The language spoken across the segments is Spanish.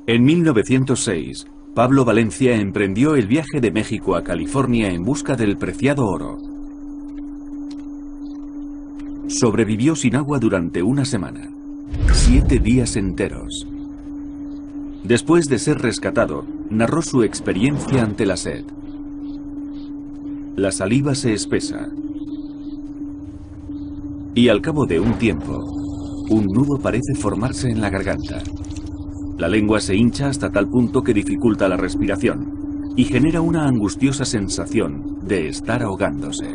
En 1906, Pablo Valencia emprendió el viaje de México a California en busca del preciado oro. Sobrevivió sin agua durante una semana, 7 días enteros. Después de ser rescatado, narró su experiencia ante la sed. La saliva se espesa y al cabo de un tiempo, un nudo parece formarse en la garganta. La lengua se hincha hasta tal punto que dificulta la respiración y genera una angustiosa sensación de estar ahogándose.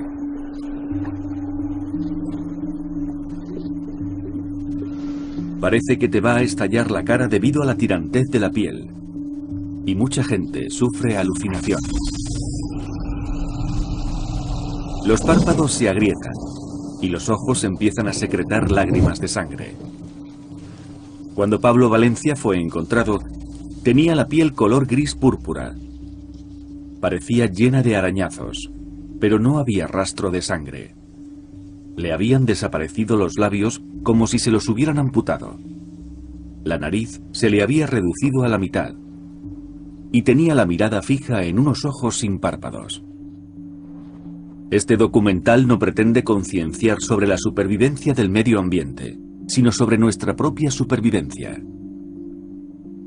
Parece que te va a estallar la cara debido a la tirantez de la piel. Y mucha gente sufre alucinación. Los párpados se agrietan y los ojos empiezan a secretar lágrimas de sangre. Cuando Pablo Valencia fue encontrado, tenía la piel color gris púrpura. Parecía llena de arañazos, pero no había rastro de sangre. Le habían desaparecido los labios como si se los hubieran amputado. La nariz se le había reducido a la mitad y tenía la mirada fija en unos ojos sin párpados. Este documental no pretende concienciar sobre la supervivencia del medio ambiente, sino sobre nuestra propia supervivencia.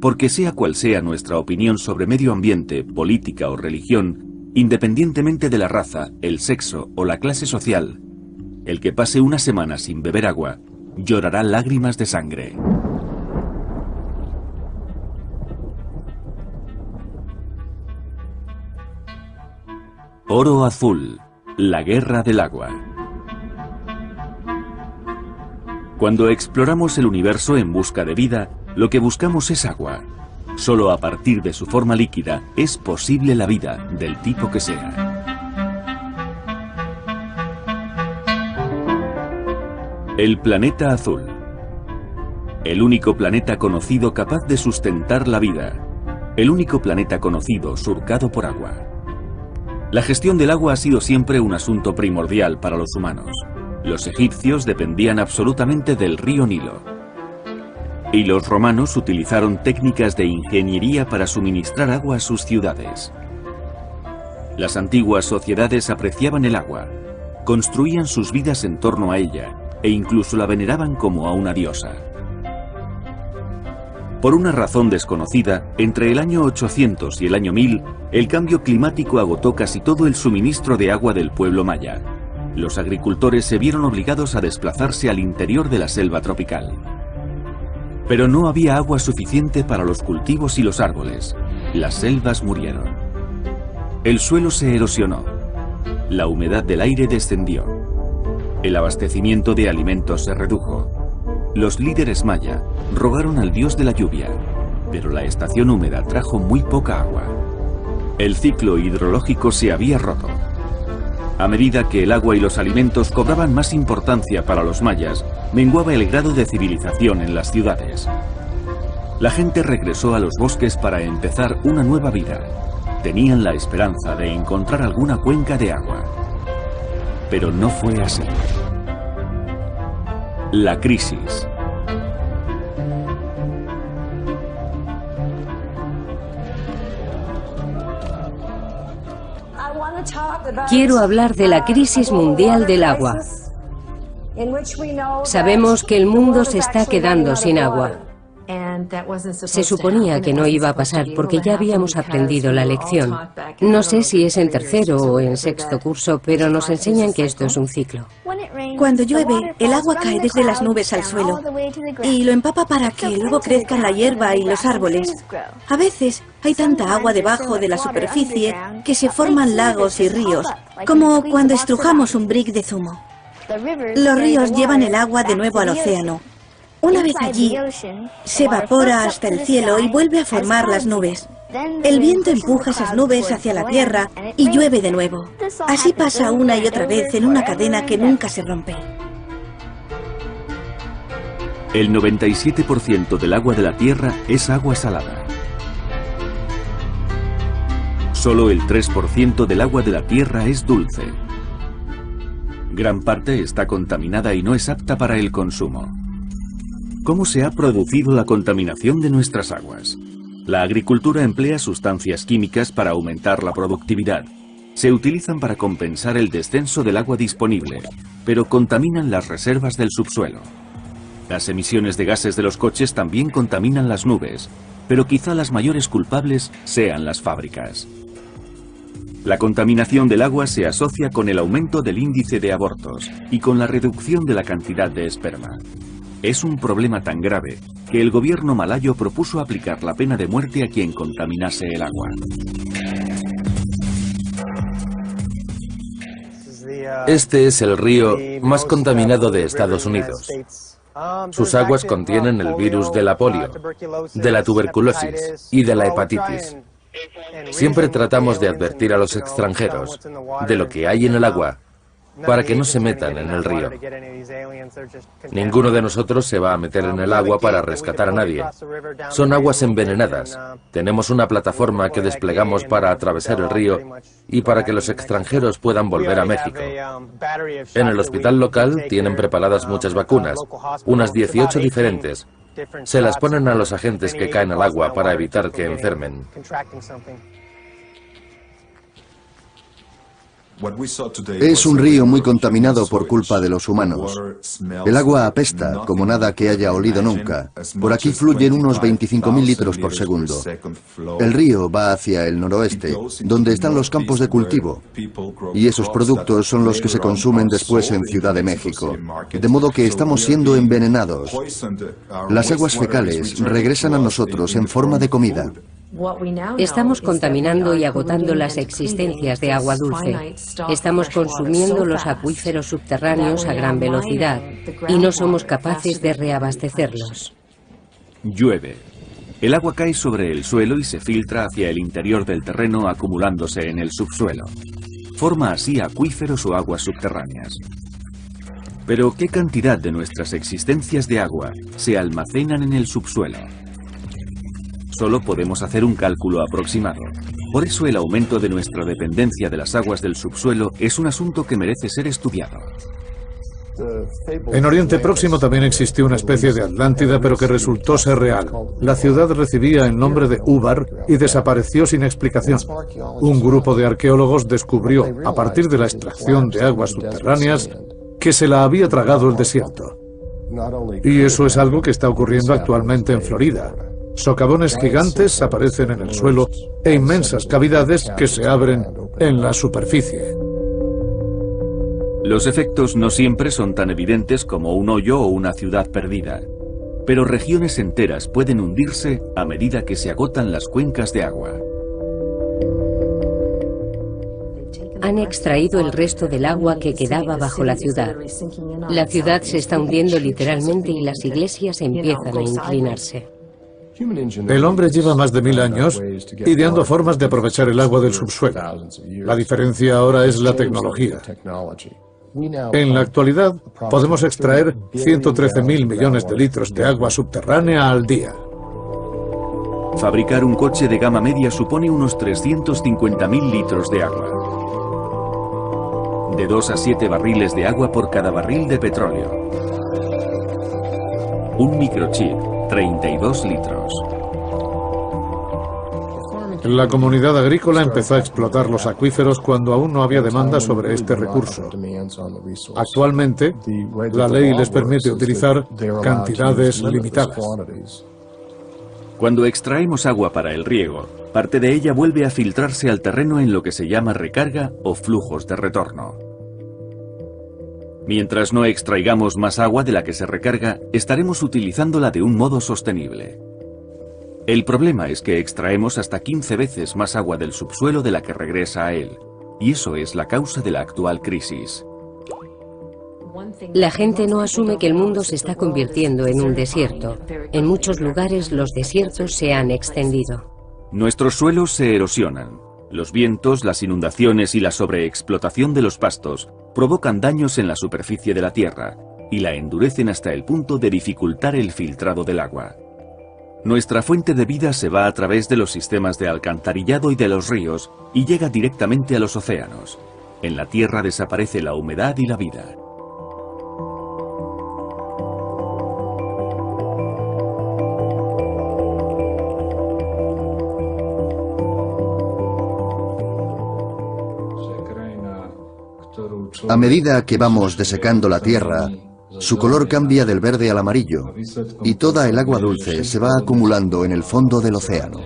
Porque sea cual sea nuestra opinión sobre medio ambiente, política o religión, independientemente de la raza, el sexo o la clase social, el que pase una semana sin beber agua, llorará lágrimas de sangre. Oro azul, la guerra del agua. Cuando exploramos el universo en busca de vida, lo que buscamos es agua. Solo a partir de su forma líquida es posible la vida, del tipo que sea. El planeta azul. El único planeta conocido capaz de sustentar la vida. El único planeta conocido surcado por agua. La gestión del agua ha sido siempre un asunto primordial para los humanos. Los egipcios dependían absolutamente del río Nilo. Y los romanos utilizaron técnicas de ingeniería para suministrar agua a sus ciudades. Las antiguas sociedades apreciaban el agua, construían sus vidas en torno a ella e incluso la veneraban como a una diosa. Por una razón desconocida, entre el año 800 y el año 1000, el cambio climático agotó casi todo el suministro de agua del pueblo maya. Los agricultores se vieron obligados a desplazarse al interior de la selva tropical. Pero no había agua suficiente para los cultivos y los árboles. Las selvas murieron. El suelo se erosionó. La humedad del aire descendió. El abastecimiento de alimentos se redujo. Los líderes maya rogaron al dios de la lluvia, pero la estación húmeda trajo muy poca agua. El ciclo hidrológico se había roto. A medida que el agua y los alimentos cobraban más importancia para los mayas, menguaba el grado de civilización en las ciudades. La gente regresó a los bosques para empezar una nueva vida. Tenían la esperanza de encontrar alguna cuenca de agua. Pero no fue así. La crisis. Quiero hablar de la crisis mundial del agua. Sabemos que el mundo se está quedando sin agua. Se suponía que no iba a pasar porque ya habíamos aprendido la lección. No sé si es en tercero o en sexto curso, pero nos enseñan que esto es un ciclo. Cuando llueve, el agua cae desde las nubes al suelo y lo empapa para que luego crezcan la hierba y los árboles. A veces hay tanta agua debajo de la superficie que se forman lagos y ríos, como cuando estrujamos un brick de zumo. Los ríos llevan el agua de nuevo al océano. Una vez allí, se evapora hasta el cielo y vuelve a formar las nubes. El viento empuja esas nubes hacia la tierra y llueve de nuevo. Así pasa una y otra vez en una cadena que nunca se rompe. El 97% del agua de la Tierra es agua salada. Solo el 3% del agua de la Tierra es dulce. Gran parte está contaminada y no es apta para el consumo. ¿Cómo se ha producido la contaminación de nuestras aguas? La agricultura emplea sustancias químicas para aumentar la productividad. Se utilizan para compensar el descenso del agua disponible, pero contaminan las reservas del subsuelo. Las emisiones de gases de los coches también contaminan las nubes, pero quizá las mayores culpables sean las fábricas. La contaminación del agua se asocia con el aumento del índice de abortos y con la reducción de la cantidad de esperma. Es un problema tan grave que el gobierno malayo propuso aplicar la pena de muerte a quien contaminase el agua. Este es el río más contaminado de Estados Unidos. Sus aguas contienen el virus de la polio, de la tuberculosis y de la hepatitis. Siempre tratamos de advertir a los extranjeros de lo que hay en el agua para que no se metan en el río. Ninguno de nosotros se va a meter en el agua para rescatar a nadie. Son aguas envenenadas. Tenemos una plataforma que desplegamos para atravesar el río y para que los extranjeros puedan volver a México. En el hospital local tienen preparadas muchas vacunas, unas 18 diferentes. Se las ponen a los agentes que caen al agua para evitar que enfermen. Es un río muy contaminado por culpa de los humanos. El agua apesta como nada que haya olido nunca. Por aquí fluyen unos 25.000 litros por segundo. El río va hacia el noroeste, donde están los campos de cultivo. Y esos productos son los que se consumen después en Ciudad de México. De modo que estamos siendo envenenados. Las aguas fecales regresan a nosotros en forma de comida. Estamos contaminando y agotando las existencias de agua dulce. Estamos consumiendo los acuíferos subterráneos a gran velocidad y no somos capaces de reabastecerlos. Llueve. El agua cae sobre el suelo y se filtra hacia el interior del terreno acumulándose en el subsuelo. Forma así acuíferos o aguas subterráneas. Pero ¿qué cantidad de nuestras existencias de agua se almacenan en el subsuelo? Solo podemos hacer un cálculo aproximado. Por eso el aumento de nuestra dependencia de las aguas del subsuelo es un asunto que merece ser estudiado. En Oriente Próximo también existió una especie de Atlántida, pero que resultó ser real. La ciudad recibía el nombre de Ubar y desapareció sin explicación. Un grupo de arqueólogos descubrió, a partir de la extracción de aguas subterráneas, que se la había tragado el desierto. Y eso es algo que está ocurriendo actualmente en Florida. Socavones gigantes aparecen en el suelo e inmensas cavidades que se abren en la superficie. Los efectos no siempre son tan evidentes como un hoyo o una ciudad perdida, pero regiones enteras pueden hundirse a medida que se agotan las cuencas de agua. Han extraído el resto del agua que quedaba bajo la ciudad. La ciudad se está hundiendo literalmente y las iglesias empiezan a inclinarse. El hombre lleva más de 1000 años ideando formas de aprovechar el agua del subsuelo. La diferencia ahora es la tecnología. En la actualidad, podemos extraer 113.000 millones de litros de agua subterránea al día. Fabricar un coche de gama media supone unos 350.000 litros de agua. De 2 a 7 barriles de agua por cada barril de petróleo. Un microchip, 32 litros. La comunidad agrícola empezó a explotar los acuíferos cuando aún no había demanda sobre este recurso. Actualmente, la ley les permite utilizar cantidades limitadas. Cuando extraemos agua para el riego, parte de ella vuelve a filtrarse al terreno en lo que se llama recarga o flujos de retorno. Mientras no extraigamos más agua de la que se recarga, estaremos utilizándola de un modo sostenible. El problema es que extraemos hasta 15 veces más agua del subsuelo de la que regresa a él, y eso es la causa de la actual crisis. La gente no asume que el mundo se está convirtiendo en un desierto. En muchos lugares los desiertos se han extendido. Nuestros suelos se erosionan. Los vientos, las inundaciones y la sobreexplotación de los pastos provocan daños en la superficie de la tierra, y la endurecen hasta el punto de dificultar el filtrado del agua. Nuestra fuente de vida se va a través de los sistemas de alcantarillado y de los ríos y llega directamente a los océanos. En la tierra desaparece la humedad y la vida. A medida que vamos desecando la tierra, su color cambia del verde al amarillo y toda el agua dulce se va acumulando en el fondo del océano.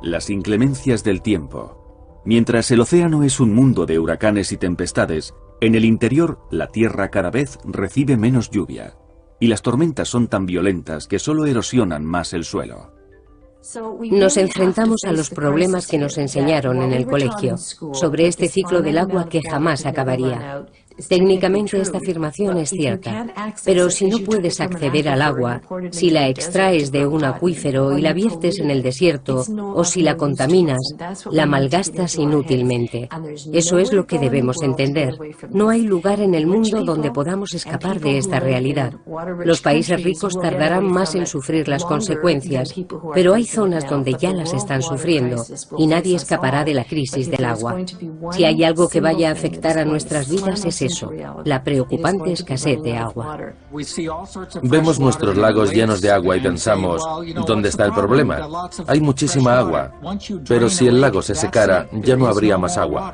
Las inclemencias del tiempo. Mientras el océano es un mundo de huracanes y tempestades, en el interior la tierra cada vez recibe menos lluvia y las tormentas son tan violentas que solo erosionan más el suelo. Nos enfrentamos a los problemas que nos enseñaron en el colegio, sobre este ciclo del agua que jamás acabaría. Técnicamente esta afirmación es cierta, pero si no puedes acceder al agua, si la extraes de un acuífero y la viertes en el desierto, o si la contaminas, la malgastas inútilmente. Eso es lo que debemos entender. No hay lugar en el mundo donde podamos escapar de esta realidad. Los países ricos tardarán más en sufrir las consecuencias, pero hay zonas donde ya las están sufriendo y nadie escapará de la crisis del agua. Si hay algo que vaya a afectar a nuestras vidas es eso, la preocupante escasez de agua. Vemos nuestros lagos llenos de agua y pensamos, ¿dónde está el problema? Hay muchísima agua, pero si el lago se secara, ya no habría más agua.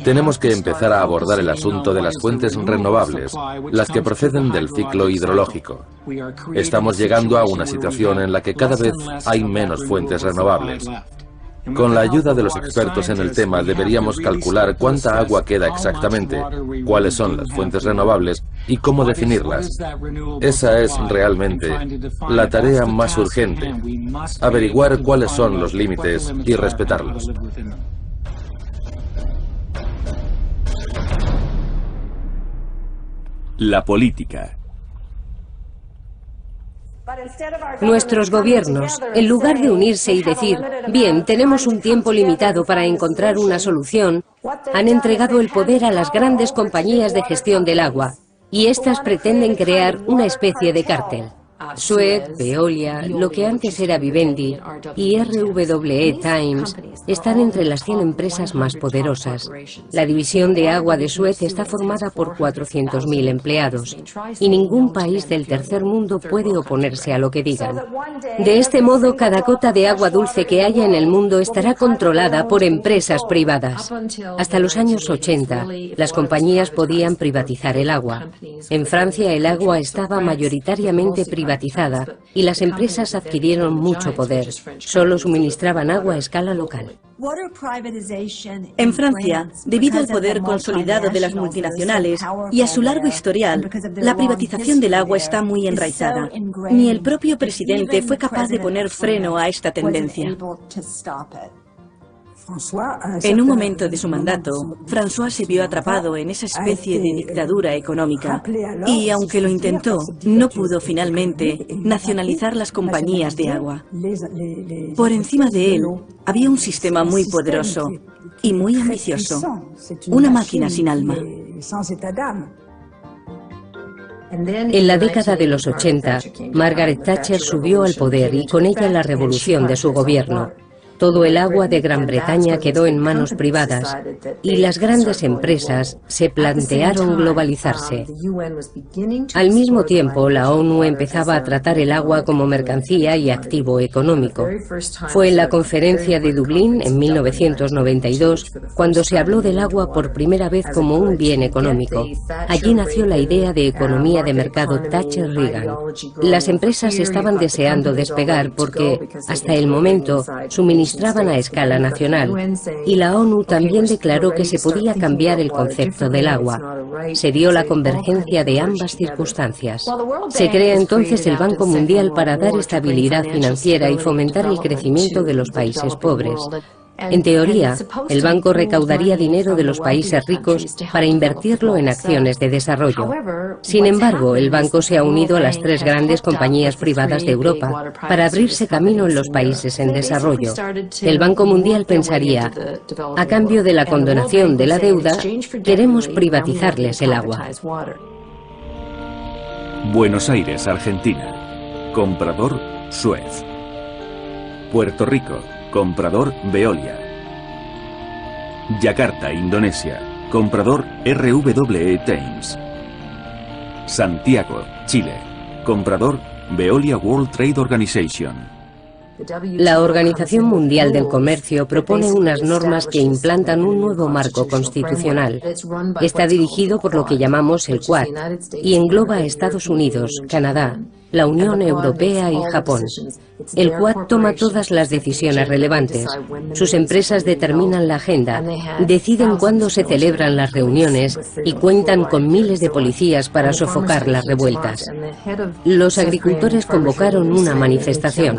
Tenemos que empezar a abordar el asunto de las fuentes renovables, las que proceden del ciclo hidrológico. Estamos llegando a una situación en la que cada vez hay menos fuentes renovables. Con la ayuda de los expertos en el tema deberíamos calcular cuánta agua queda exactamente, cuáles son las fuentes renovables y cómo definirlas. Esa es realmente la tarea más urgente, averiguar cuáles son los límites y respetarlos. La política. Nuestros gobiernos, en lugar de unirse y decir, bien, tenemos un tiempo limitado para encontrar una solución, han entregado el poder a las grandes compañías de gestión del agua, y éstas pretenden crear una especie de cártel. Suez, Veolia, lo que antes era Vivendi y RWE Times están entre las 100 empresas más poderosas. La división de agua de Suez está formada por 400.000 empleados y ningún país del tercer mundo puede oponerse a lo que digan. De este modo, cada gota de agua dulce que haya en el mundo estará controlada por empresas privadas. Hasta los años 80, las compañías podían privatizar el agua. En Francia, el agua estaba mayoritariamente privatizada y las empresas adquirieron mucho poder. Solo suministraban agua a escala local. En Francia, debido al poder consolidado de las multinacionales y a su largo historial, la privatización del agua está muy enraizada. Ni el propio presidente fue capaz de poner freno a esta tendencia. En un momento de su mandato, François se vio atrapado en esa especie de dictadura económica y, aunque lo intentó, no pudo finalmente nacionalizar las compañías de agua. Por encima de él, había un sistema muy poderoso y muy ambicioso, una máquina sin alma. En la década de los 80, Margaret Thatcher subió al poder y con ella la revolución de su gobierno. Todo el agua de Gran Bretaña quedó en manos privadas y las grandes empresas se plantearon globalizarse. Al mismo tiempo, la ONU empezaba a tratar el agua como mercancía y activo económico. Fue en la conferencia de Dublín, en 1992, cuando se habló del agua por primera vez como un bien económico. Allí nació la idea de economía de mercado Thatcher-Reagan. Las empresas estaban deseando despegar porque, hasta el momento, suministraban a escala nacional, y la ONU también declaró que se podía cambiar el concepto del agua. Se dio la convergencia de ambas circunstancias. Se crea entonces el Banco Mundial para dar estabilidad financiera y fomentar el crecimiento de los países pobres. En teoría, el banco recaudaría dinero de los países ricos para invertirlo en acciones de desarrollo. Sin embargo, el banco se ha unido a las 3 grandes compañías privadas de Europa para abrirse camino en los países en desarrollo. El Banco Mundial pensaría, a cambio de la condonación de la deuda, queremos privatizarles el agua. Buenos Aires, Argentina. Comprador, Suez. Puerto Rico. Comprador, Veolia. Yakarta, Indonesia. Comprador, RWE Thames. Santiago, Chile. Comprador, Veolia World Trade Organization. La Organización Mundial del Comercio propone unas normas que implantan un nuevo marco constitucional. Está dirigido por lo que llamamos el Quad y engloba a Estados Unidos, Canadá, la Unión Europea y Japón. El Quad toma todas las decisiones relevantes. Sus empresas determinan la agenda, deciden cuándo se celebran las reuniones y cuentan con miles de policías para sofocar las revueltas. Los agricultores convocaron una manifestación.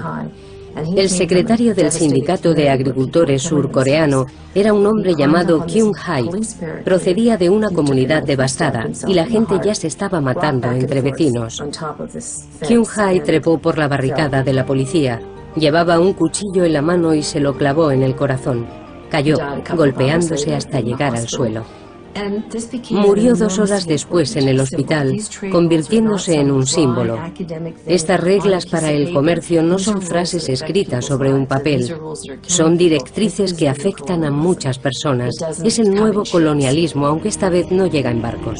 El secretario del Sindicato de Agricultores surcoreano era un hombre llamado Kyung-hae. Procedía de una comunidad devastada y la gente ya se estaba matando entre vecinos. Kyung-hae trepó por la barricada de la policía. Llevaba un cuchillo en la mano y se lo clavó en el corazón. Cayó, golpeándose hasta llegar al suelo. Murió 2 horas después en el hospital, convirtiéndose en un símbolo. Estas reglas para el comercio no son frases escritas sobre un papel, son directrices que afectan a muchas personas. Es el nuevo colonialismo, aunque esta vez no llega en barcos.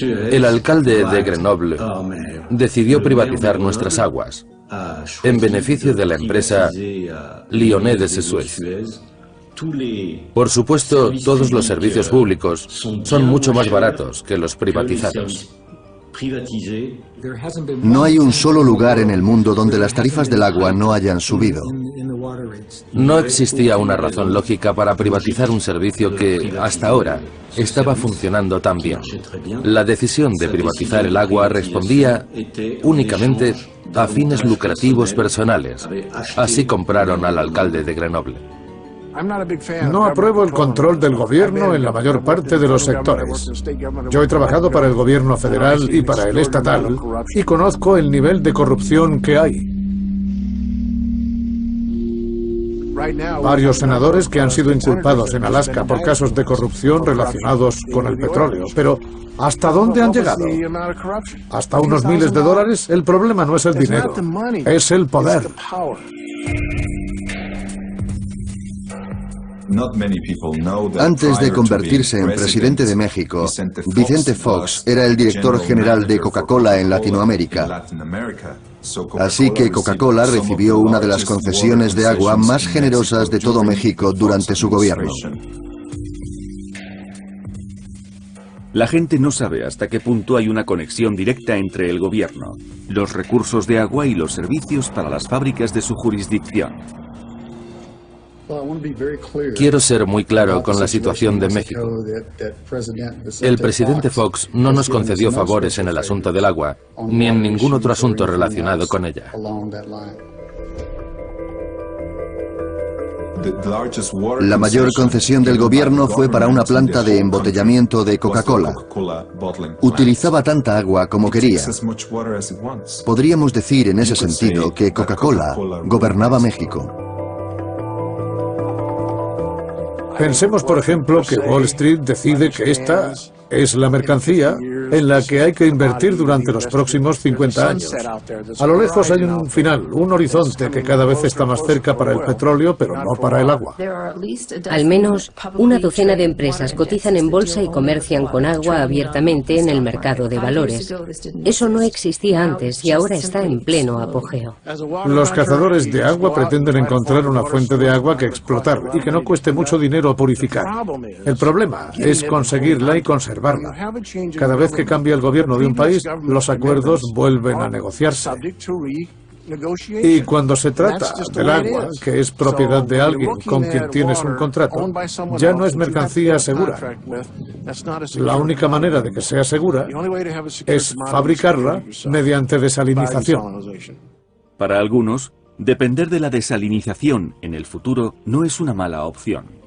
El alcalde de Grenoble decidió privatizar nuestras aguas en beneficio de la empresa Lyonnais de Suez. Por supuesto, todos los servicios públicos son mucho más baratos que los privatizados. No hay un solo lugar en el mundo donde las tarifas del agua no hayan subido. No existía una razón lógica para privatizar un servicio que, hasta ahora, estaba funcionando tan bien. La decisión de privatizar el agua respondía únicamente a fines lucrativos personales. Así compraron al alcalde de Grenoble. No apruebo el control del gobierno en la mayor parte de los sectores. Yo he trabajado para el gobierno federal y para el estatal y conozco el nivel de corrupción que hay. Varios senadores que han sido inculpados en Alaska por casos de corrupción relacionados con el petróleo. Pero, ¿hasta dónde han llegado? ¿Hasta unos miles de dólares? El problema no es el dinero, es el poder. Antes de convertirse en presidente de México, Vicente Fox era el director general de Coca-Cola en Latinoamérica. Así que Coca-Cola recibió una de las concesiones de agua más generosas de todo México durante su gobierno. La gente no sabe hasta qué punto hay una conexión directa entre el gobierno, los recursos de agua y los servicios para las fábricas de su jurisdicción. Quiero ser muy claro con la situación de México. El presidente Fox no nos concedió favores en el asunto del agua, ni en ningún otro asunto relacionado con ella. La mayor concesión del gobierno fue para una planta de embotellamiento de Coca-Cola. Utilizaba tanta agua como quería. Podríamos decir en ese sentido que Coca-Cola gobernaba México. Pensemos, por ejemplo, que Wall Street decide que esta es la mercancía en la que hay que invertir durante los próximos 50 años. A lo lejos hay un final, un horizonte que cada vez está más cerca para el petróleo, pero no para el agua. Al menos una docena de empresas cotizan en bolsa y comercian con agua abiertamente en el mercado de valores. Eso no existía antes y ahora está en pleno apogeo. Los cazadores de agua pretenden encontrar una fuente de agua que explotar y que no cueste mucho dinero purificar. El problema es conseguirla y conservarla. Cada vez que cambia el gobierno de un país, los acuerdos vuelven a negociarse. Y cuando se trata del agua, que es propiedad de alguien con quien tienes un contrato, ya no es mercancía segura. La única manera de que sea segura es fabricarla mediante desalinización. Para algunos, depender de la desalinización en el futuro no es una mala opción.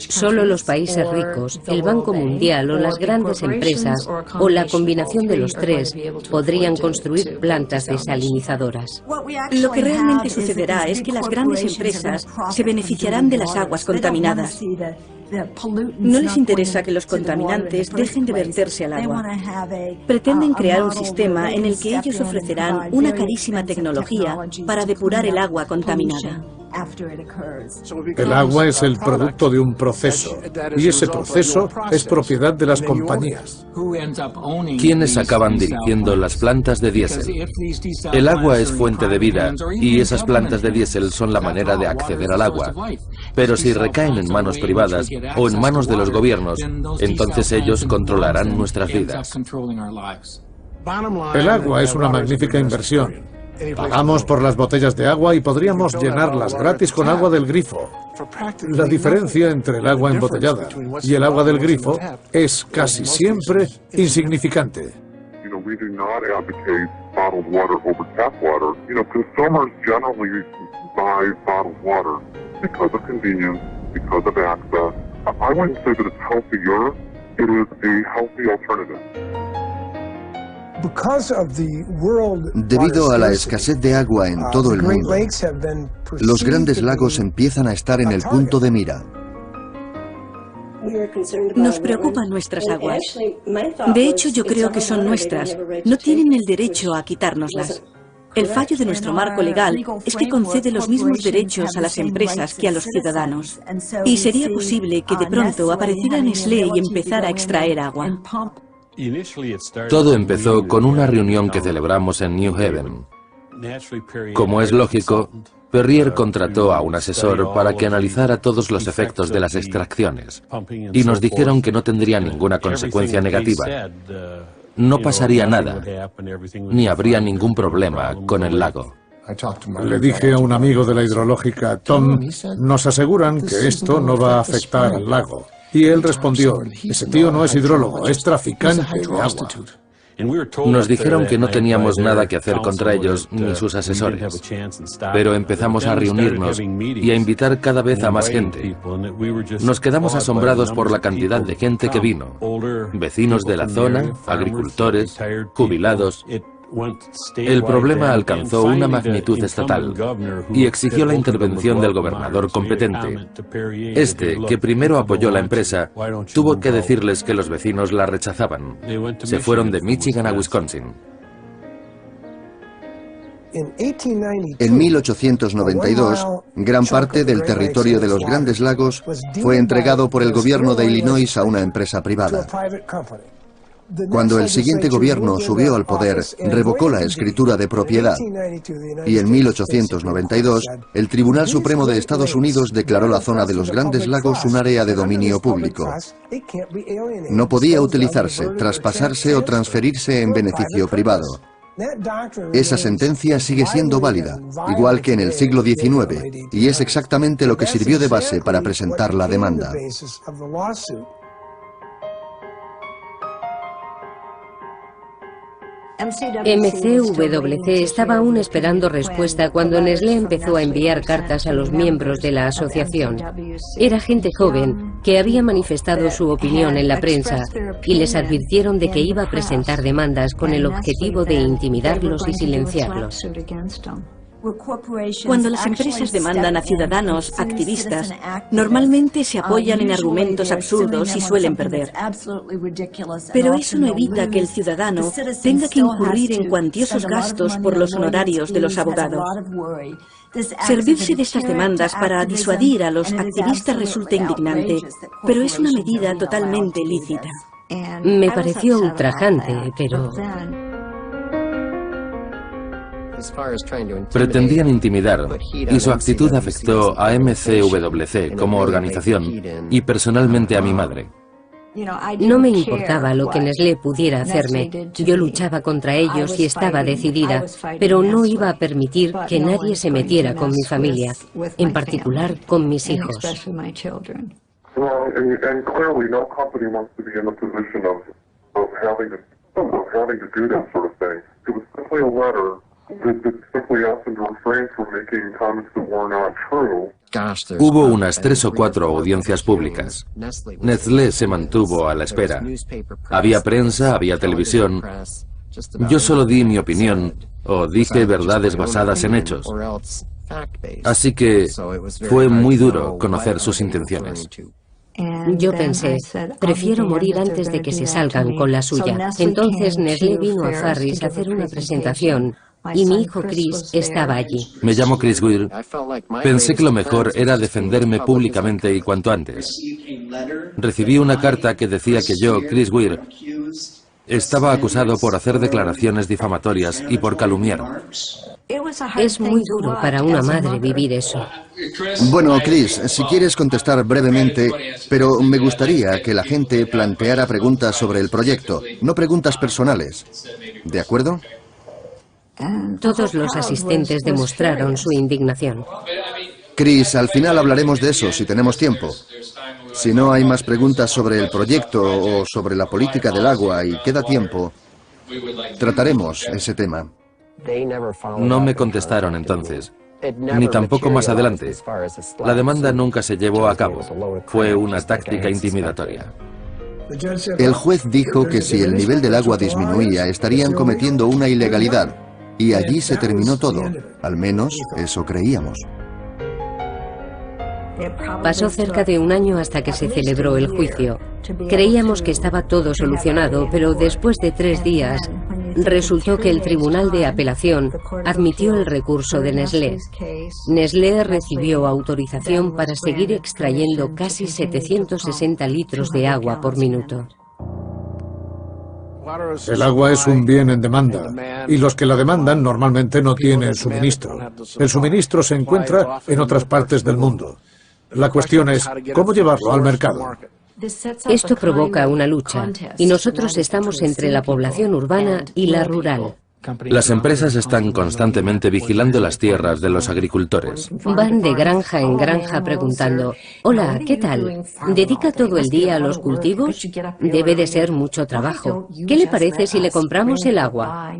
Solo los países ricos, el Banco Mundial o las grandes empresas, o la combinación de los tres, podrían construir plantas desalinizadoras. Lo que realmente sucederá es que las grandes empresas se beneficiarán de las aguas contaminadas. No les interesa que los contaminantes dejen de verterse al agua. Pretenden crear un sistema en el que ellos ofrecerán una carísima tecnología para depurar el agua contaminada. El agua es el producto de un proceso, y ese proceso es propiedad de las compañías. ¿Quiénes acaban dirigiendo las plantas de diésel? El agua es fuente de vida, y esas plantas de diésel son la manera de acceder al agua. Pero si recaen en manos privadas o en manos de los gobiernos, entonces ellos controlarán nuestras vidas. El agua es una magnífica inversión. Pagamos por las botellas de agua y podríamos llenarlas gratis con agua del grifo. La diferencia entre el agua embotellada y el agua del grifo es casi siempre insignificante. Debido a la escasez de agua en todo el mundo, los grandes lagos empiezan a estar en el punto de mira. Nos preocupan nuestras aguas. De hecho, yo creo que son nuestras. No tienen el derecho a quitárnoslas. El fallo de nuestro marco legal es que concede los mismos derechos a las empresas que a los ciudadanos. Y sería posible que de pronto apareciera Nestlé y empezara a extraer agua. Todo empezó con una reunión que celebramos en New Haven. Como es lógico, Perrier contrató a un asesor para que analizara todos los efectos de las extracciones, y nos dijeron que no tendría ninguna consecuencia negativa. No pasaría nada, ni habría ningún problema con el lago. Le dije a un amigo de la hidrológica, Tom, nos aseguran que esto no va a afectar al lago. Y él respondió, ese tío no es hidrólogo, es traficante de agua. Nos dijeron que no teníamos nada que hacer contra ellos ni sus asesores, pero empezamos a reunirnos y a invitar cada vez a más gente. Nos quedamos asombrados por la cantidad de gente que vino, vecinos de la zona, agricultores, jubilados. El problema alcanzó una magnitud estatal y exigió la intervención del gobernador competente. Este, que primero apoyó la empresa, tuvo que decirles que los vecinos la rechazaban. Se fueron de Michigan a Wisconsin. En 1892, gran parte del territorio de los Grandes Lagos fue entregado por el gobierno de Illinois a una empresa privada. Cuando el siguiente gobierno subió al poder, revocó la escritura de propiedad y en 1892 el Tribunal Supremo de Estados Unidos declaró la zona de los Grandes Lagos un área de dominio público. No podía utilizarse, traspasarse o transferirse en beneficio privado. Esa sentencia sigue siendo válida, igual que en el siglo XIX, y es exactamente lo que sirvió de base para presentar la demanda. MCWC estaba aún esperando respuesta cuando Nestlé empezó a enviar cartas a los miembros de la asociación. Era gente joven que había manifestado su opinión en la prensa y les advirtieron de que iba a presentar demandas con el objetivo de intimidarlos y silenciarlos. Cuando las empresas demandan a ciudadanos activistas, normalmente se apoyan en argumentos absurdos y suelen perder. Pero eso no evita que el ciudadano tenga que incurrir en cuantiosos gastos por los honorarios de los abogados. Servirse de estas demandas para disuadir a los activistas resulta indignante, pero es una medida totalmente lícita. Me pareció ultrajante, pero... Pretendían intimidar, y su actitud afectó a MCWC como organización y personalmente a mi madre. No me importaba lo que Nestlé pudiera hacerme. Yo luchaba contra ellos y estaba decidida, pero no iba a permitir que nadie se metiera con mi familia, en particular con mis hijos. Hubo unas 3 o 4 audiencias públicas. Nestlé se mantuvo a la espera. Había prensa, había televisión. Yo solo di mi opinión o dije verdades basadas en hechos. Así que fue muy duro conocer sus intenciones. Yo pensé, prefiero morir antes de que se salgan con la suya. Entonces Nestlé vino a Farris a hacer una presentación y mi hijo Chris estaba allí. Me llamo Chris Weir. Pensé que lo mejor era defenderme públicamente y cuanto antes. Recibí una carta que decía que yo, Chris Weir, estaba acusado por hacer declaraciones difamatorias y por calumniarme. Es muy duro para una madre vivir eso. Bueno, Chris, si quieres contestar brevemente, pero me gustaría que la gente planteara preguntas sobre el proyecto, no preguntas personales. ¿De acuerdo? Todos los asistentes demostraron su indignación. Chris, al final hablaremos de eso si tenemos tiempo. Si no hay más preguntas sobre el proyecto o sobre la política del agua y queda tiempo, trataremos ese tema. No me contestaron entonces, ni tampoco más adelante. La demanda nunca se llevó a cabo. Fue una táctica intimidatoria. El juez dijo que si el nivel del agua disminuía, estarían cometiendo una ilegalidad. Y allí se terminó todo. Al menos eso creíamos. Pasó cerca de un año hasta que se celebró el juicio. Creíamos que estaba todo solucionado, pero después de 3 días resultó que el Tribunal de Apelación admitió el recurso de Nestlé. Nestlé recibió autorización para seguir extrayendo casi 760 litros de agua por minuto. El agua es un bien en demanda, y los que la demandan normalmente no tienen suministro. El suministro se encuentra en otras partes del mundo. La cuestión es, ¿cómo llevarlo al mercado? Esto provoca una lucha, y nosotros estamos entre la población urbana y la rural. Las empresas están constantemente vigilando las tierras de los agricultores. Van de granja en granja preguntando, hola, ¿qué tal? ¿Dedica todo el día a los cultivos? Debe de ser mucho trabajo. ¿Qué le parece si le compramos el agua?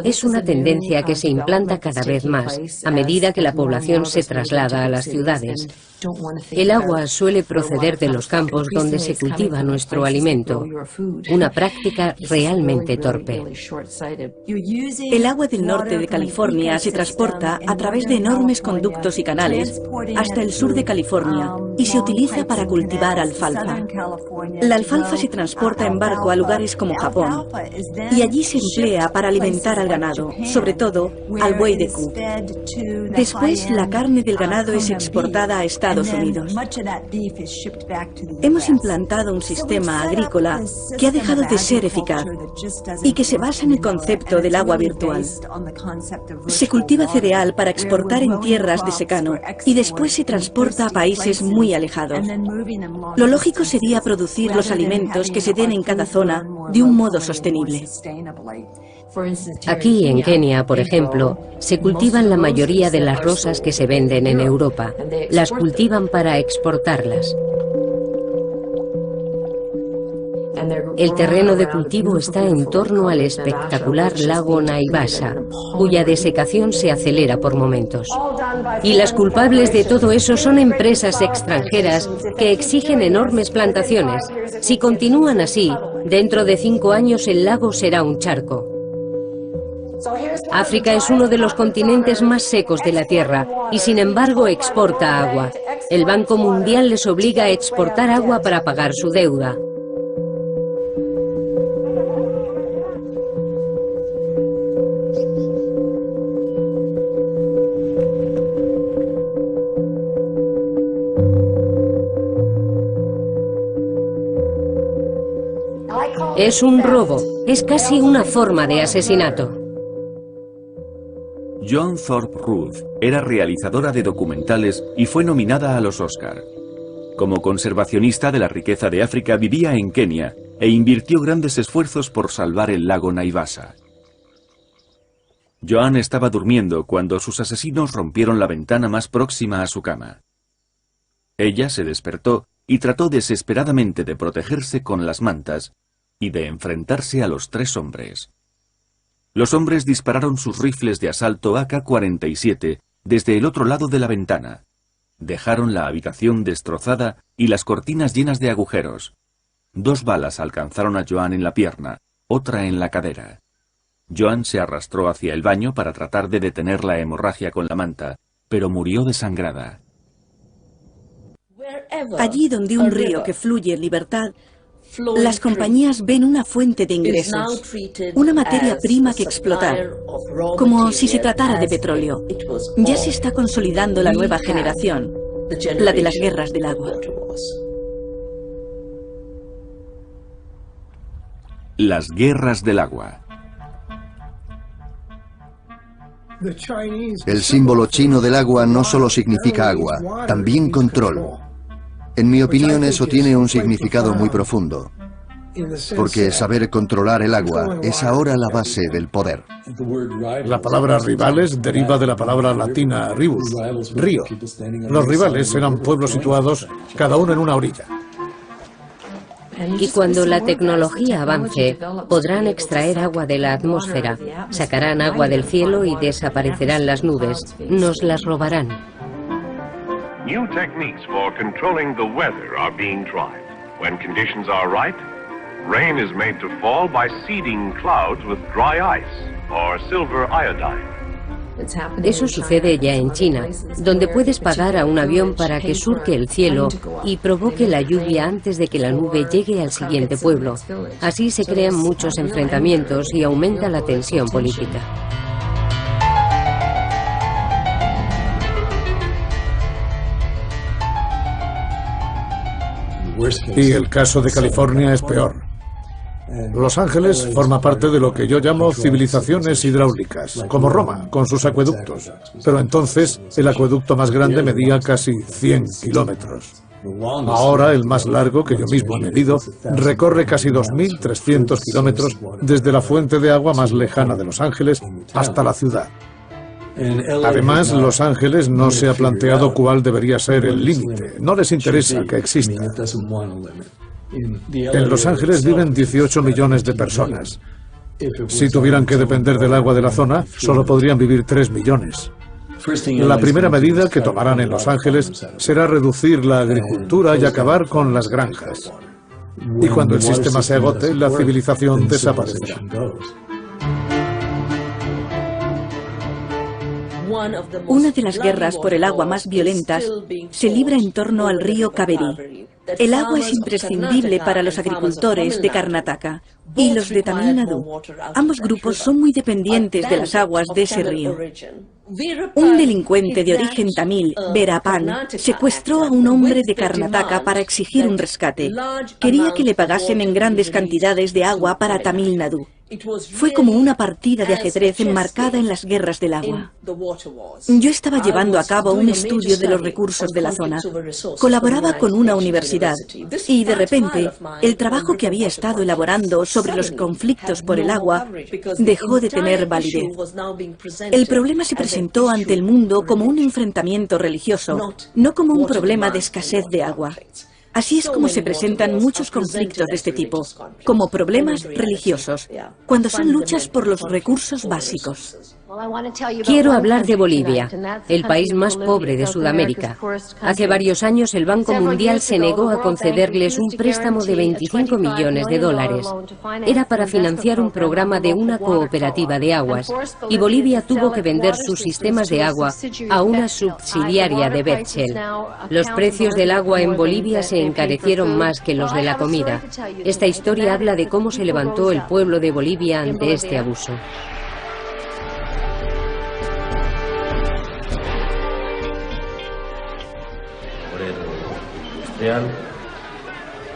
Es una tendencia que se implanta cada vez más, a medida que la población se traslada a las ciudades. El agua suele proceder de los campos donde se cultiva nuestro alimento, una práctica realmente torpe. El agua del norte de California se transporta a través de enormes conductos y canales hasta el sur de California y se utiliza para cultivar alfalfa. La alfalfa se transporta en barco a lugares como Japón y allí se emplea para alimentar al ganado, sobre todo al buey de Q. Después, la carne del ganado es exportada a Estados Unidos. Hemos implantado un sistema agrícola que ha dejado de ser eficaz y que se basa en el concepto del agua virtual. Se cultiva cereal para exportar en tierras de secano y después se transporta a países muy alejados. Lo lógico sería producir los alimentos que se den en cada zona de un modo sostenible. Aquí en Kenia, por ejemplo, se cultivan la mayoría de las rosas que se venden en Europa. Las cultivan para exportarlas. El terreno de cultivo está en torno al espectacular lago Naivasha, cuya desecación se acelera por momentos. Y las culpables de todo eso son empresas extranjeras que exigen enormes plantaciones. Si continúan así, dentro de 5 años el lago será un charco. África es uno de los continentes más secos de la Tierra y sin embargo exporta agua. El Banco Mundial les obliga a exportar agua para pagar su deuda. Es un robo, es casi una forma de asesinato. Joan Thorpe Ruth era realizadora de documentales y fue nominada a los Oscar. Como conservacionista de la riqueza de África, vivía en Kenia e invirtió grandes esfuerzos por salvar el lago Naivasha. Joan estaba durmiendo cuando sus asesinos rompieron la ventana más próxima a su cama. Ella se despertó y trató desesperadamente de protegerse con las mantas y de enfrentarse a los 3 hombres. Los hombres dispararon sus rifles de asalto AK-47 desde el otro lado de la ventana. Dejaron la habitación destrozada y las cortinas llenas de agujeros. 2 balas alcanzaron a Joan en la pierna, otra en la cadera. Joan se arrastró hacia el baño para tratar de detener la hemorragia con la manta, pero murió desangrada. Allí donde un río que fluye en libertad, las compañías ven una fuente de ingresos, una materia prima que explotar, como si se tratara de petróleo. Ya se está consolidando la nueva generación, la de las guerras del agua. Las guerras del agua. El símbolo chino del agua no solo significa agua, también control. En mi opinión, eso tiene un significado muy profundo, porque saber controlar el agua es ahora la base del poder. La palabra rivales deriva de la palabra latina rivus, río. Los rivales eran pueblos situados cada uno en una orilla. Y cuando la tecnología avance, podrán extraer agua de la atmósfera, sacarán agua del cielo y desaparecerán las nubes. Nos las robarán. New techniques for controlling the weather are being tried. When conditions are right, rain is made to fall by seeding clouds with dry ice or silver iodine. Eso sucede ya en China, donde puedes pagar a un avión para que surque el cielo y provoque la lluvia antes de que la nube llegue al siguiente pueblo. Así se crean muchos enfrentamientos y aumenta la tensión política. Y el caso de California es peor. Los Ángeles forma parte de lo que yo llamo civilizaciones hidráulicas, como Roma, con sus acueductos. Pero entonces el acueducto más grande medía casi 100 kilómetros. Ahora el más largo, que yo mismo he medido, recorre casi 2.300 kilómetros desde la fuente de agua más lejana de Los Ángeles hasta la ciudad. Además, Los Ángeles no se ha planteado cuál debería ser el límite. No les interesa que exista. En Los Ángeles viven 18 millones de personas. Si tuvieran que depender del agua de la zona, solo podrían vivir 3 millones. La primera medida que tomarán en Los Ángeles será reducir la agricultura y acabar con las granjas. Y cuando el sistema se agote, la civilización desaparecerá. Una de las guerras por el agua más violentas se libra en torno al río Kaveri. El agua es imprescindible para los agricultores de Karnataka y los de Tamil Nadu. Ambos grupos son muy dependientes de las aguas de ese río. Un delincuente de origen tamil, Veerapan, secuestró a un hombre de Karnataka para exigir un rescate. Quería que le pagasen en grandes cantidades de agua para Tamil Nadu. Fue como una partida de ajedrez enmarcada en las guerras del agua. Yo estaba llevando a cabo un estudio de los recursos de la zona. Colaboraba con una universidad y, de repente, el trabajo que había estado elaborando sobre los conflictos por el agua dejó de tener validez. El problema se presentó ante el mundo como un enfrentamiento religioso, no como un problema de escasez de agua. Así es como se presentan muchos conflictos de este tipo, como problemas religiosos, cuando son luchas por los recursos básicos. Quiero hablar de Bolivia, el país más pobre de Sudamérica. Hace varios años el Banco Mundial se negó a concederles un préstamo de 25 millones de dólares. Era para financiar un programa de una cooperativa de aguas, y Bolivia tuvo que vender sus sistemas de agua a una subsidiaria de Bechtel. Los precios del agua en Bolivia se encarecieron más que los de la comida. Esta historia habla de cómo se levantó el pueblo de Bolivia ante este abuso.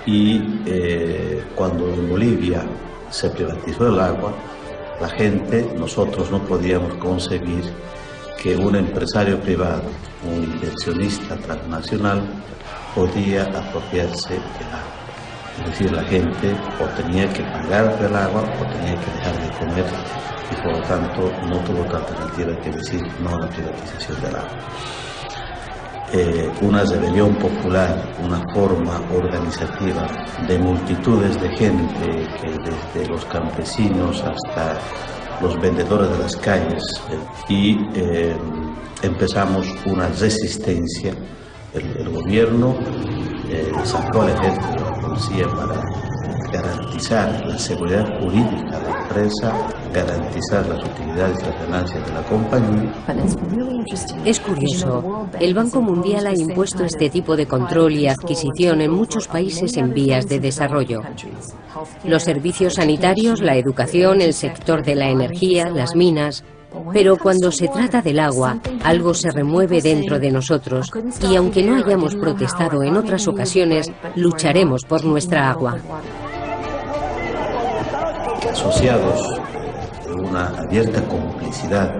Y cuando en Bolivia se privatizó el agua, la gente, nosotros no podíamos conseguir que un empresario privado, un inversionista transnacional, podía apropiarse del agua. Es decir, la gente o tenía que pagar del agua o tenía que dejar de comer y por lo tanto no tuvo otra alternativa que decir no a la privatización del agua. Una rebelión popular, una forma organizativa de multitudes de gente, que desde los campesinos hasta los vendedores de las calles, y empezamos una resistencia. El gobierno sacó al ejército y a la policía para garantizar la seguridad jurídica de la empresa, garantizar las utilidades y las ganancias de la compañía. Es curioso, el Banco Mundial ha impuesto este tipo de control y adquisición en muchos países en vías de desarrollo. Los servicios sanitarios, la educación, el sector de la energía, las minas. Pero cuando se trata del agua, algo se remueve dentro de nosotros y aunque no hayamos protestado en otras ocasiones, lucharemos por nuestra agua. Asociados de una abierta complicidad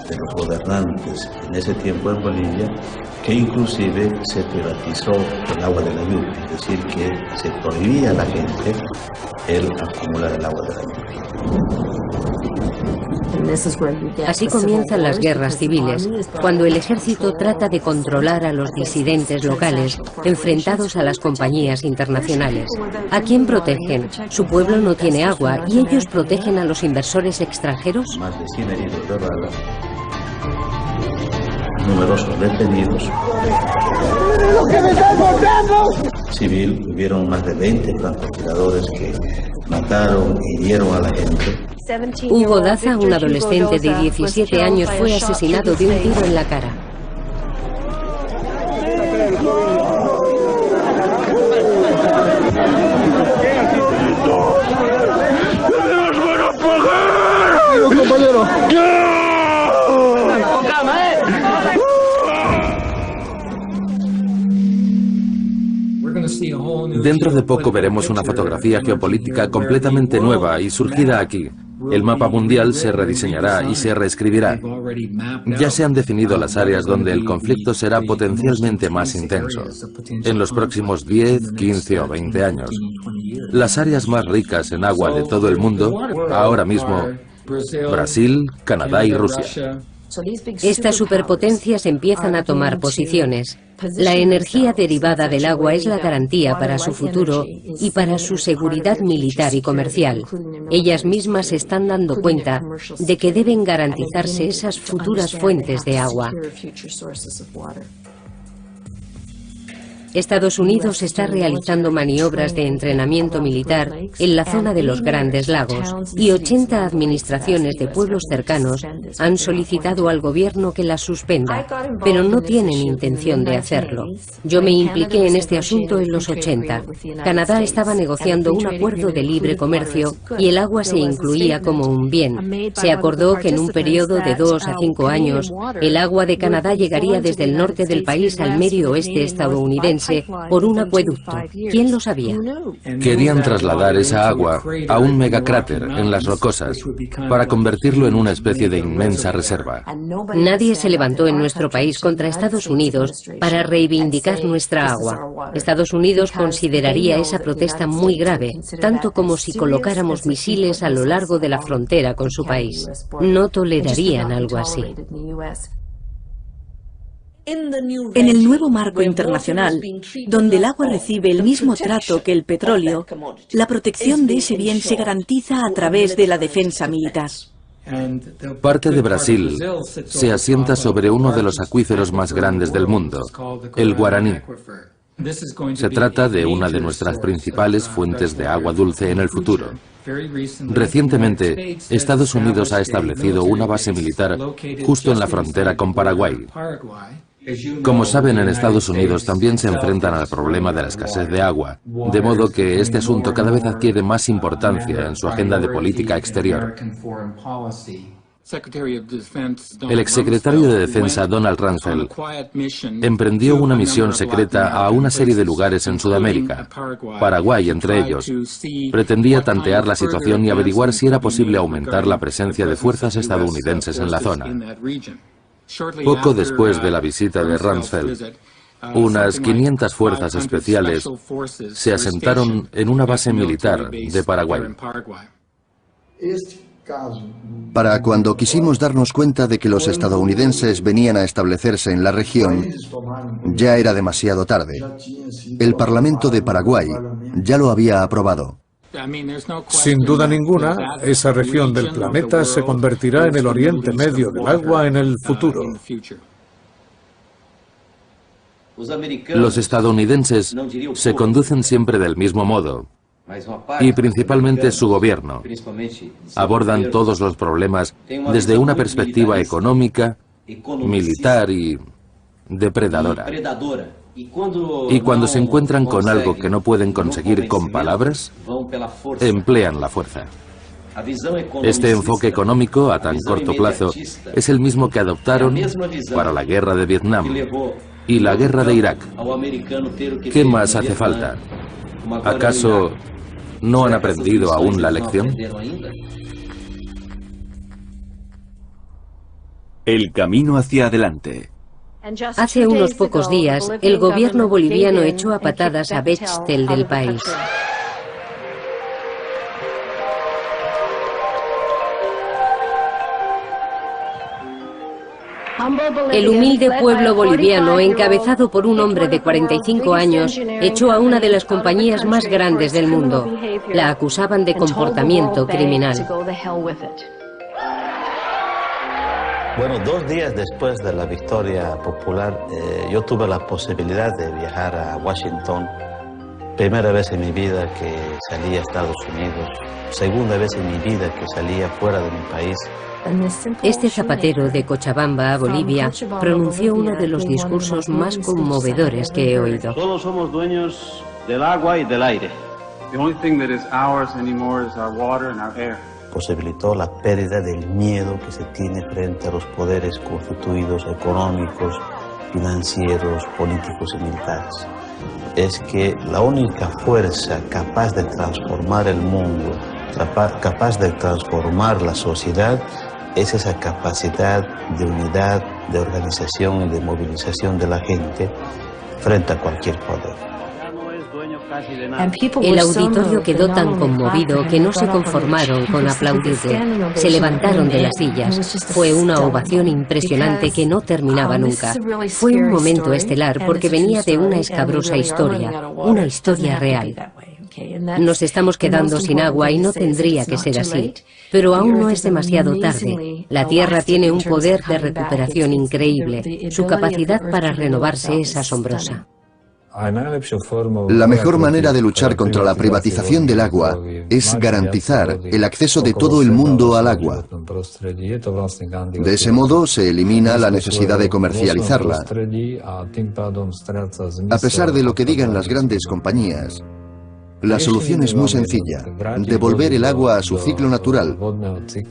de los gobernantes en ese tiempo en Bolivia, que inclusive se privatizó el agua de la lluvia, es decir, que se prohibía a la gente el acumular el agua de la lluvia. Así comienzan las guerras civiles, cuando el ejército trata de controlar a los disidentes locales, enfrentados a las compañías internacionales. ¿A quién protegen? Su pueblo no tiene agua y ellos protegen a los inversores extranjeros. Más de 100 heridos de bala, numerosos detenidos. Civil, hubieron más de 20 francotiradores que mataron e hirieron a la gente. Hugo Daza, un adolescente de 17 años, fue asesinado de un tiro en la cara. Dentro de poco veremos una fotografía geopolítica completamente nueva y surgida aquí. El mapa mundial se rediseñará y se reescribirá. Ya se han definido las áreas donde el conflicto será potencialmente más intenso, en los próximos 10, 15 o 20 años. Las áreas más ricas en agua de todo el mundo, ahora mismo, Brasil, Canadá y Rusia. Estas superpotencias empiezan a tomar posiciones. La energía derivada del agua es la garantía para su futuro y para su seguridad militar y comercial. Ellas mismas se están dando cuenta de que deben garantizarse esas futuras fuentes de agua. Estados Unidos está realizando maniobras de entrenamiento militar en la zona de los Grandes Lagos y 80 administraciones de pueblos cercanos han solicitado al gobierno que las suspenda, pero no tienen intención de hacerlo. Yo me impliqué en este asunto en los 80. Canadá estaba negociando un acuerdo de libre comercio y el agua se incluía como un bien. Se acordó que en un periodo de 2 a 5 años, el agua de Canadá llegaría desde el norte del país al medio oeste estadounidense por un acueducto. ¿Quién lo sabía? Querían trasladar esa agua a un megacráter en las rocosas para convertirlo en una especie de inmensa reserva. Nadie se levantó en nuestro país contra Estados Unidos para reivindicar nuestra agua. Estados Unidos consideraría esa protesta muy grave, tanto como si colocáramos misiles a lo largo de la frontera con su país. No tolerarían algo así. En el nuevo marco internacional, donde el agua recibe el mismo trato que el petróleo, la protección de ese bien se garantiza a través de la defensa militar. Parte de Brasil se asienta sobre uno de los acuíferos más grandes del mundo, el Guaraní. Se trata de una de nuestras principales fuentes de agua dulce en el futuro. Recientemente, Estados Unidos ha establecido una base militar justo en la frontera con Paraguay. Como saben, en Estados Unidos también se enfrentan al problema de la escasez de agua, de modo que este asunto cada vez adquiere más importancia en su agenda de política exterior. El exsecretario de Defensa, Donald Rumsfeld, emprendió una misión secreta a una serie de lugares en Sudamérica, Paraguay entre ellos. Pretendía tantear la situación y averiguar si era posible aumentar la presencia de fuerzas estadounidenses en la zona. Poco después de la visita de Rumsfeld, unas 500 fuerzas especiales se asentaron en una base militar de Paraguay. Para cuando quisimos darnos cuenta de que los estadounidenses venían a establecerse en la región, ya era demasiado tarde. El Parlamento de Paraguay ya lo había aprobado. Sin duda ninguna, esa región del planeta se convertirá en el Oriente Medio del agua en el futuro. Los estadounidenses se conducen siempre del mismo modo. y principalmente su gobierno abordan todos los problemas desde una perspectiva económica, militar y depredadora. Y cuando se encuentran con algo que no pueden conseguir con palabras, emplean la fuerza. Este enfoque económico a tan corto plazo es el mismo que adoptaron para la guerra de Vietnam y la guerra de Irak. ¿Qué más hace falta? ¿Acaso no han aprendido aún la lección? El camino hacia adelante. Hace unos pocos días, el gobierno boliviano echó a patadas a Bechtel del país. El humilde pueblo boliviano, encabezado por un hombre de 45 años, echó a una de las compañías más grandes del mundo. La acusaban de comportamiento criminal. Bueno, 2 días después de la victoria popular, yo tuve la posibilidad de viajar a Washington. Primera vez en mi vida que salí a Estados Unidos. Segunda vez en mi vida que salía fuera de mi país. Este zapatero de Cochabamba, Bolivia, pronunció uno de los discursos más conmovedores que he oído. Solo somos dueños del agua y del aire. The only thing that is ours anymore is our water and our air. Posibilitó la pérdida del miedo que se tiene frente a los poderes constituidos económicos, financieros, políticos y militares. Es que la única fuerza capaz de transformar el mundo, capaz de transformar la sociedad, es esa capacidad de unidad, de organización y de movilización de la gente frente a cualquier poder. El auditorio quedó tan conmovido que no se conformaron con aplaudirle. Se levantaron de las sillas. Fue una ovación impresionante que no terminaba nunca. Fue un momento estelar porque venía de una escabrosa historia, una historia real. Nos estamos quedando sin agua y no tendría que ser así. Pero aún no es demasiado tarde. La Tierra tiene un poder de recuperación increíble. Su capacidad para renovarse es asombrosa. La mejor manera de luchar contra la privatización del agua es garantizar el acceso de todo el mundo al agua. De ese modo se elimina la necesidad de comercializarla. A pesar de lo que digan las grandes compañías, la solución es muy sencilla: devolver el agua a su ciclo natural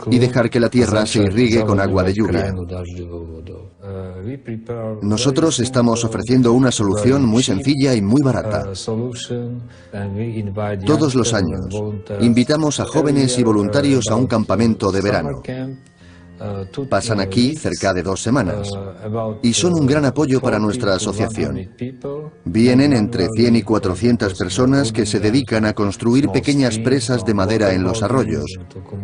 y dejar que la tierra se irrigue con agua de lluvia. Nosotros estamos ofreciendo una solución muy sencilla y muy barata. Todos los años invitamos a jóvenes y voluntarios a un campamento de verano. Pasan aquí cerca de 2 semanas y son un gran apoyo para nuestra asociación. Vienen entre 100 y 400 personas que se dedican a construir pequeñas presas de madera en los arroyos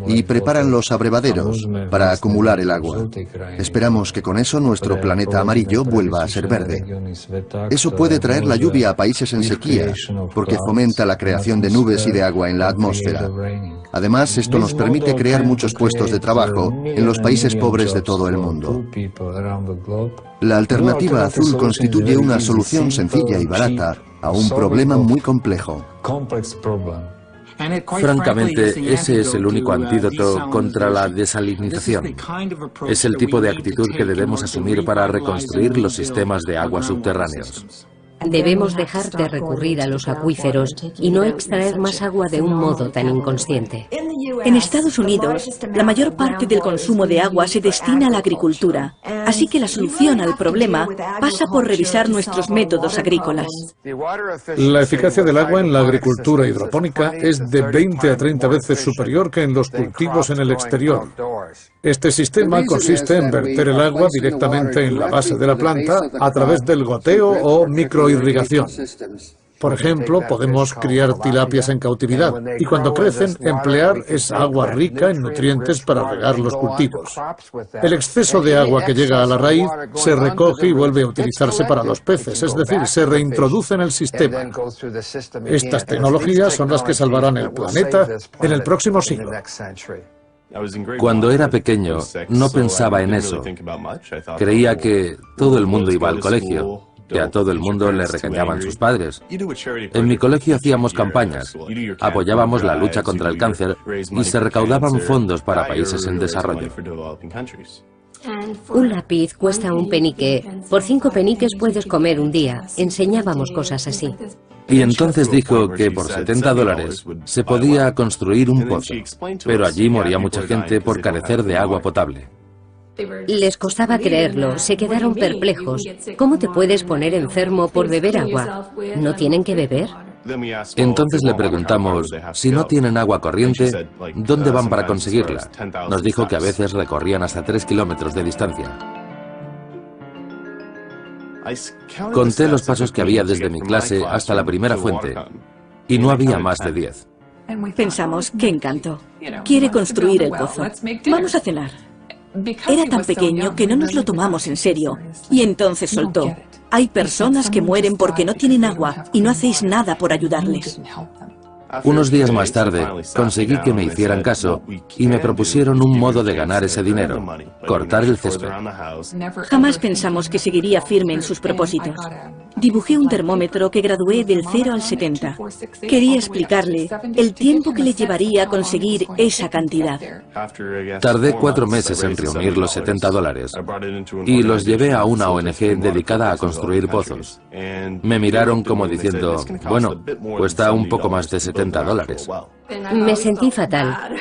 y preparan los abrevaderos para acumular el agua. Esperamos que con eso nuestro planeta amarillo vuelva a ser verde. Eso puede traer la lluvia a países en sequía porque fomenta la creación de nubes y de agua en la atmósfera. Además, esto nos permite crear muchos puestos de trabajo en los países pobres de todo el mundo. La alternativa azul constituye una solución sencilla y barata a un problema muy complejo. Francamente, ese es el único antídoto contra la desalinización. Es el tipo de actitud que debemos asumir para reconstruir los sistemas de agua subterráneos. Debemos dejar de recurrir a los acuíferos y no extraer más agua de un modo tan inconsciente. En Estados Unidos, la mayor parte del consumo de agua se destina a la agricultura, así que la solución al problema pasa por revisar nuestros métodos agrícolas. La eficacia del agua en la agricultura hidropónica es de 20 a 30 veces superior que en los cultivos en el exterior. Este sistema consiste en verter el agua directamente en la base de la planta a través del goteo o microirrigación. Por ejemplo, podemos criar tilapias en cautividad y cuando crecen emplear esa agua rica en nutrientes para regar los cultivos. El exceso de agua que llega a la raíz se recoge y vuelve a utilizarse para los peces, es decir, se reintroduce en el sistema. Estas tecnologías son las que salvarán el planeta en el próximo siglo. Cuando era pequeño, no pensaba en eso. Creía que todo el mundo iba al colegio que a todo el mundo le regañaban sus padres. En mi colegio hacíamos campañas, apoyábamos la lucha contra el cáncer y se recaudaban fondos para países en desarrollo. Un lápiz cuesta un penique. Por 5 peniques puedes comer un día. Enseñábamos cosas así. Y entonces dijo que por $70 se podía construir un pozo, pero allí moría mucha gente por carecer de agua potable. Les costaba creerlo, se quedaron perplejos. ¿Cómo te puedes poner enfermo por beber agua? ¿No tienen que beber? Entonces le preguntamos, si no tienen agua corriente, ¿dónde van para conseguirla? Nos dijo que a veces recorrían hasta 3 kilómetros de distancia. Conté los pasos que había desde mi clase hasta la primera fuente, y no había más de 10. Pensamos, qué encanto. Quiere construir el pozo. Vamos a cenar. Era tan pequeño que no nos lo tomamos en serio. Y entonces soltó. Hay personas que mueren porque no tienen agua y no hacéis nada por ayudarles. Unos días más tarde, conseguí que me hicieran caso y me propusieron un modo de ganar ese dinero, cortar el césped. Jamás pensamos que seguiría firme en sus propósitos. Dibujé un termómetro que gradué del 0 al 70. Quería explicarle el tiempo que le llevaría a conseguir esa cantidad. Tardé 4 meses en reunir los $70 y los llevé a una ONG dedicada a construir pozos. Me miraron como diciendo, bueno, cuesta un poco más de $70. Me sentí fatal.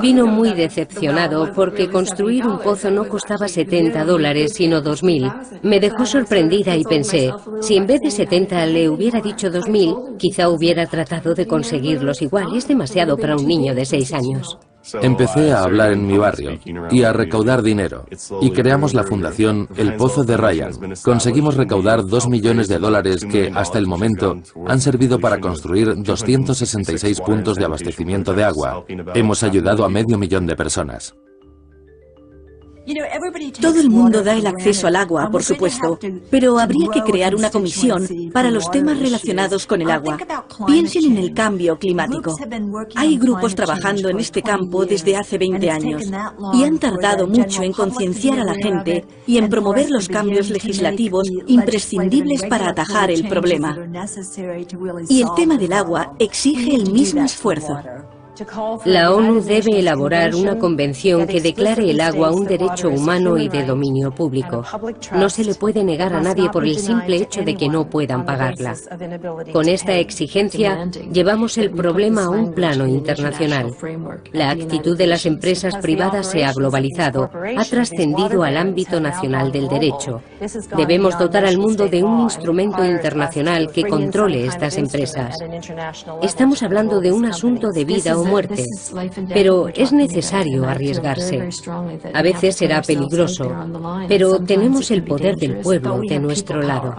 Vino muy decepcionado porque construir un pozo no costaba $70, sino 2.000. Me dejó sorprendida y pensé, si en vez de 70 le hubiera dicho 2.000, quizá hubiera tratado de conseguirlos igual. Es demasiado para un niño de 6 años. Empecé a hablar en mi barrio y a recaudar dinero, y creamos la fundación El Pozo de Ryan. Conseguimos recaudar $2 millones que, hasta el momento, han servido para construir 266 puntos de abastecimiento de agua. Hemos ayudado a 500.000 de personas. Todo el mundo da el acceso al agua, por supuesto, pero habría que crear una comisión para los temas relacionados con el agua. Piensen en el cambio climático. Hay grupos trabajando en este campo desde hace 20 años y han tardado mucho en concienciar a la gente y en promover los cambios legislativos imprescindibles para atajar el problema. Y el tema del agua exige el mismo esfuerzo. La ONU debe elaborar una convención que declare el agua un derecho humano y de dominio público. No se le puede negar a nadie por el simple hecho de que no puedan pagarla. Con esta exigencia, llevamos el problema a un plano internacional. La actitud de las empresas privadas se ha globalizado, ha trascendido al ámbito nacional del derecho. Debemos dotar al mundo de un instrumento internacional que controle estas empresas. Estamos hablando de un asunto de vida o muerte, pero es necesario arriesgarse. A veces será peligroso, pero tenemos el poder del pueblo de nuestro lado.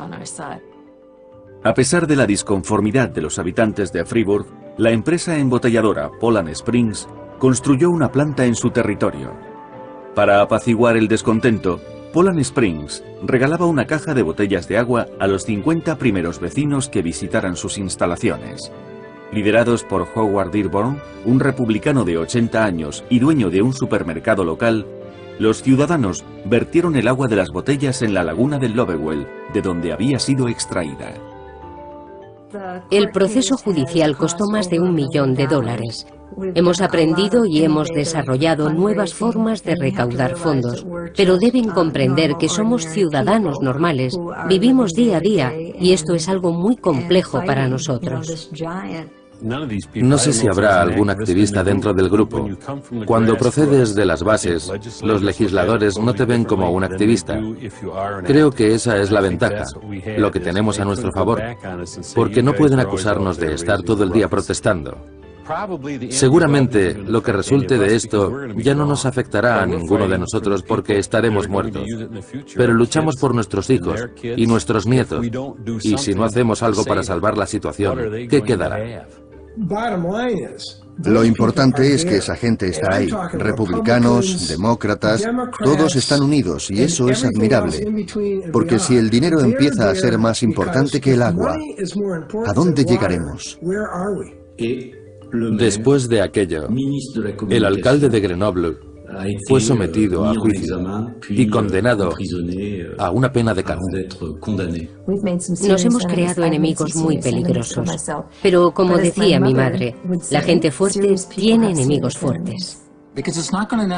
A pesar de la disconformidad de los habitantes de Freeport, la empresa embotelladora Poland Springs construyó una planta en su territorio. Para apaciguar el descontento, Poland Springs regalaba una caja de botellas de agua a los 50 primeros vecinos que visitaran sus instalaciones. Liderados por Howard Dearborn, un republicano de 80 años y dueño de un supermercado local, los ciudadanos vertieron el agua de las botellas en la laguna del Lovewell, de donde había sido extraída. El proceso judicial costó más de $1 millón. Hemos aprendido y hemos desarrollado nuevas formas de recaudar fondos, pero deben comprender que somos ciudadanos normales, vivimos día a día, y esto es algo muy complejo para nosotros. No sé si habrá algún activista dentro del grupo. Cuando procedes de las bases, los legisladores no te ven como un activista. Creo que esa es la ventaja, lo que tenemos a nuestro favor, porque no pueden acusarnos de estar todo el día protestando. Seguramente lo que resulte de esto ya no nos afectará a ninguno de nosotros porque estaremos muertos. Pero luchamos por nuestros hijos y nuestros nietos. Y si no hacemos algo para salvar la situación, ¿qué quedará? Lo importante es que esa gente está ahí. Republicanos, demócratas, todos están unidos y eso es admirable. Porque si el dinero empieza a ser más importante que el agua, ¿a dónde llegaremos? Después de aquello, el alcalde de Grenoble fue sometido a juicio y condenado a una pena de cárcel. Nos hemos creado enemigos muy peligrosos. Pero como decía mi madre, la gente fuerte tiene enemigos fuertes.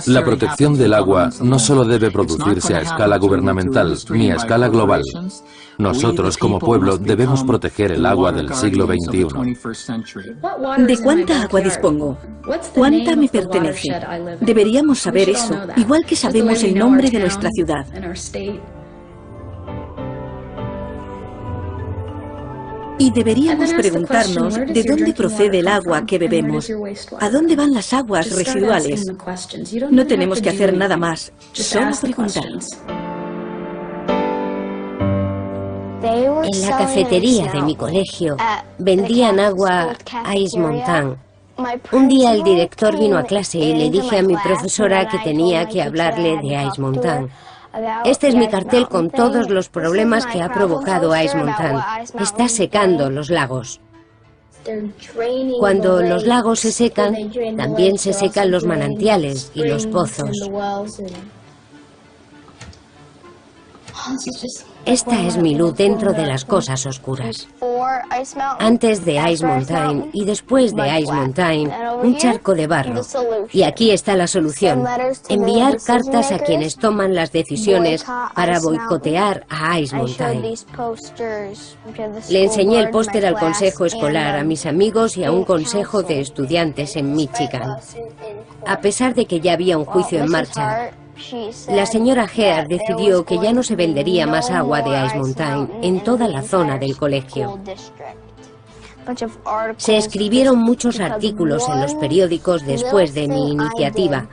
La protección del agua no solo debe producirse a escala gubernamental ni a escala global. Nosotros, como pueblo, debemos proteger el agua del siglo XXI. ¿De cuánta agua dispongo? ¿Cuánta me pertenece? Deberíamos saber eso, igual que sabemos el nombre de nuestra ciudad. Y deberíamos preguntarnos de dónde procede el agua que bebemos. ¿A dónde van las aguas residuales? No tenemos que hacer nada más, solo preguntar. En la cafetería de mi colegio vendían agua Ice Mountain. Un día el director vino a clase y le dije a mi profesora que tenía que hablarle de Ice Mountain. Este es mi cartel con todos los problemas que ha provocado Ice Mountain. Está secando los lagos. Cuando los lagos se secan, también se secan los manantiales y los pozos. Esta es mi luz dentro de las cosas oscuras. Antes de Ice Mountain y después de Ice Mountain, un charco de barro. Y aquí está la solución. Enviar cartas a quienes toman las decisiones para boicotear a Ice Mountain. Le enseñé el póster al consejo escolar, a mis amigos y a un consejo de estudiantes en Michigan. A pesar de que ya había un juicio en marcha, la señora Heard decidió que ya no se vendería más agua de Ice Mountain en toda la zona del colegio. Se escribieron muchos artículos en los periódicos después de mi iniciativa.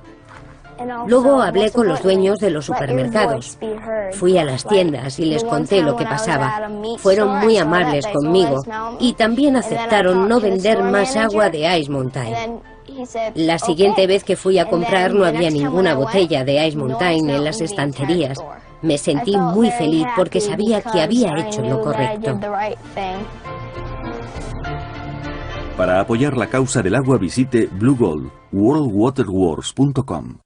Luego hablé con los dueños de los supermercados. Fui a las tiendas y les conté lo que pasaba. Fueron muy amables conmigo y también aceptaron no vender más agua de Ice Mountain. La siguiente vez que fui a comprar no había ninguna botella de Ice Mountain en las estanterías. Me sentí muy feliz porque sabía que había hecho lo correcto. Para apoyar la causa del agua visite Blue Gold, worldwaterwars.com.